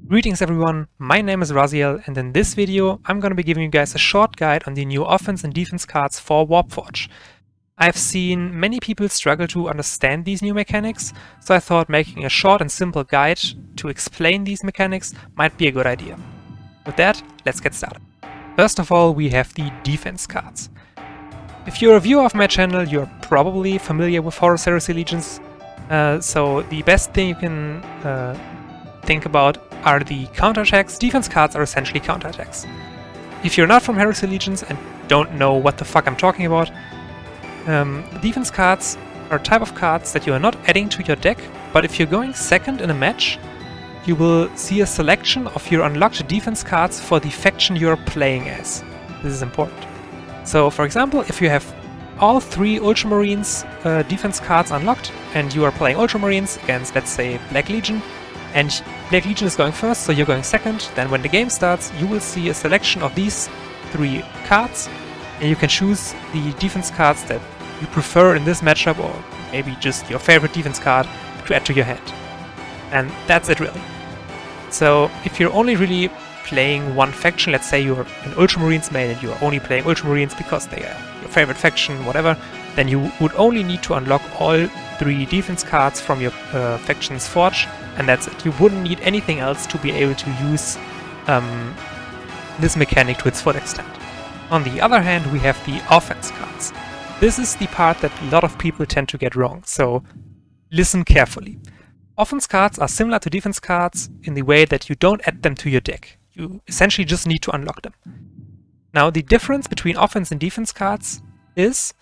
Greetings everyone, my name is Raziel, and in this video I'm going to be giving you guys a short guide on the new offense and defense cards for Warpforge. I've seen many people struggle to understand these new mechanics, so I thought making a short and simple guide to explain these mechanics might be a good idea. With that, let's get started. First of all, we have the defense cards. If you're a viewer of my channel, you're probably familiar with Horus Heresy Legions, so the best thing you can think about are the counterattacks. Defense cards are essentially counterattacks. If you're not from Heresy Legions and don't know what the fuck I'm talking about, defense cards are a type of cards that you are not adding to your deck, but if you're going second in a match, you will see a selection of your unlocked defense cards for the faction you're playing as. This is important. So, for example, if you have all three Ultramarines defense cards unlocked, and you are playing Ultramarines against, let's say, Black Legion, and Black Legion is going first, so you're going second, then when the game starts, you will see a selection of these three cards, and you can choose the defense cards that you prefer in this matchup, or maybe just your favorite defense card to add to your hand. And that's it really. So if you're only really playing one faction, let's say you're an Ultramarines main and you are only playing Ultramarines because they are your favorite faction, whatever, then you would only need to unlock all three defense cards from your faction's forge, and that's it. You wouldn't need anything else to be able to use this mechanic to its full extent. On the other hand, we have the offense cards. This is the part that a lot of people tend to get wrong, so listen carefully. Offense cards are similar to defense cards in the way that you don't add them to your deck. You essentially just need to unlock them. Now, the difference between offense and defense cards is,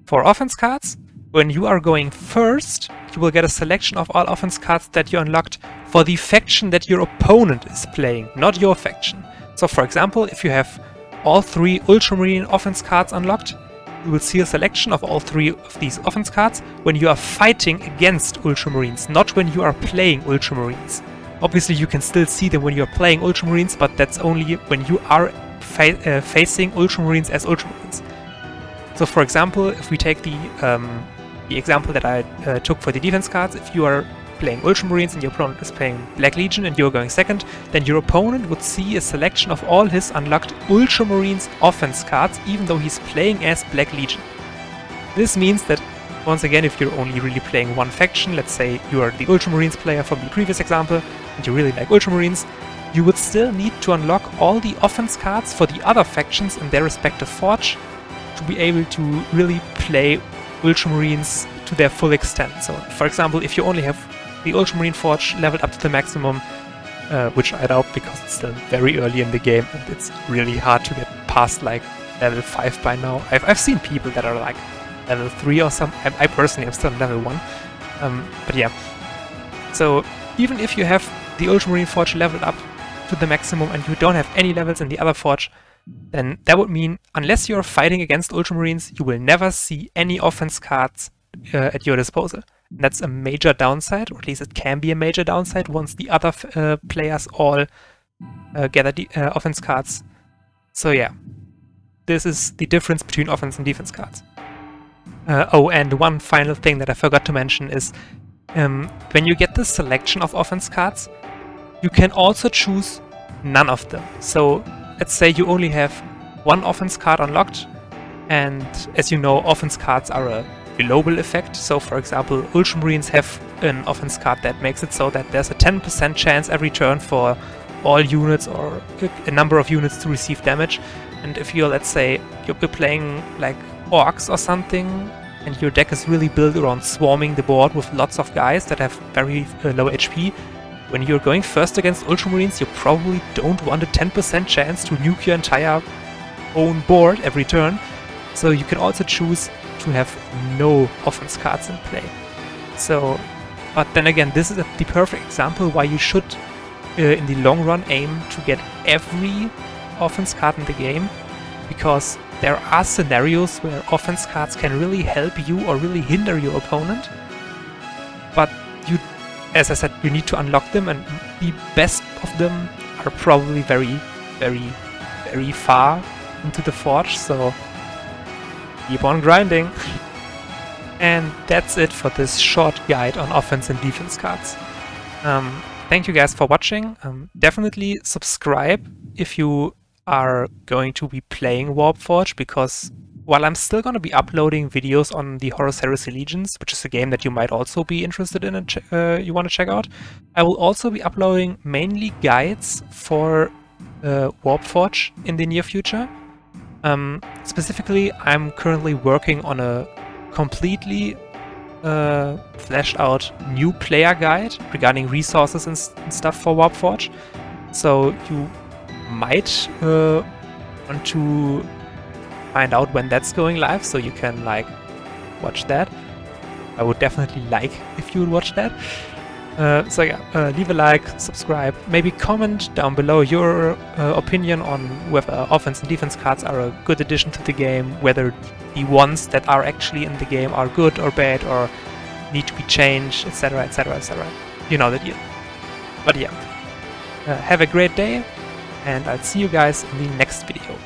for offense cards, when you are going first, you will get a selection of all offense cards that you unlocked for the faction that your opponent is playing, not your faction. So, for example, if you have all three Ultramarine offense cards unlocked, you will see a selection of all three of these offense cards when you are fighting against Ultramarines, not when you are playing Ultramarines. Obviously, you can still see them when you are playing Ultramarines, but that's only when you are facing Ultramarines as Ultramarines. So, for example, if we take the example that I took for the defense cards, if you are playing Ultramarines and your opponent is playing Black Legion and you're going second, then your opponent would see a selection of all his unlocked Ultramarines offense cards, even though he's playing as Black Legion. This means that, once again, if you're only really playing one faction, let's say you are the Ultramarines player from the previous example, and you really like Ultramarines, you would still need to unlock all the offense cards for the other factions in their respective forge to be able to really play Ultramarines to their full extent. So, for example, if you only have the Ultramarine forge leveled up to the maximum, which I doubt because it's still very early in the game and it's really hard to get past like level 5 by now. I've seen people that are like level 3 or something. I personally am still level 1. But yeah. So even if you have the Ultramarine forge leveled up to the maximum and you don't have any levels in the other forge, then that would mean, unless you're fighting against Ultramarines, you will never see any offense cards at your disposal. And that's a major downside, or at least it can be a major downside once the other players all gather the offense cards. So yeah, this is the difference between offense and defense cards. Oh, and one final thing that I forgot to mention is, when you get this selection of offense cards, you can also choose none of them. So let's say you only have one offense card unlocked, and as you know, offense cards are a global effect. So, for example, Ultramarines have an offense card that makes it so that there's a 10% chance every turn for all units or a number of units to receive damage. And if you're, let's say, you're playing like orcs or something, and your deck is really built around swarming the board with lots of guys that have very low HP, when you're going first against Ultramarines, you probably don't want a 10% chance to nuke your entire own board every turn. So you can also choose to have no offense cards in play. So, but then again, this is the perfect example why you should, in the long run, aim to get every offense card in the game, because there are scenarios where offense cards can really help you or really hinder your opponent, but you, as I said, you need to unlock them, and the best of them are probably very, very, very far into the forge, so keep on grinding. And that's it for this short guide on offense and defense cards. thank you guys for watching. Definitely subscribe if you are going to be playing Warpforge, because while I'm still going to be uploading videos on the Horus Heresy Legions, which is a game that you might also be interested in and you want to check out, I will also be uploading mainly guides for Warpforge in the near future. Specifically, I'm currently working on a completely fleshed out new player guide regarding resources and stuff for Warpforge. So you might want to find out when that's going live, so you can like watch that. I would definitely like if you would watch that. So yeah, leave a like, subscribe, maybe comment down below your opinion on whether Offense and Defense cards are a good addition to the game, whether the ones that are actually in the game are good or bad or need to be changed, etc, etc, etc. You know the deal. But yeah, have a great day, and I'll see you guys in the next video.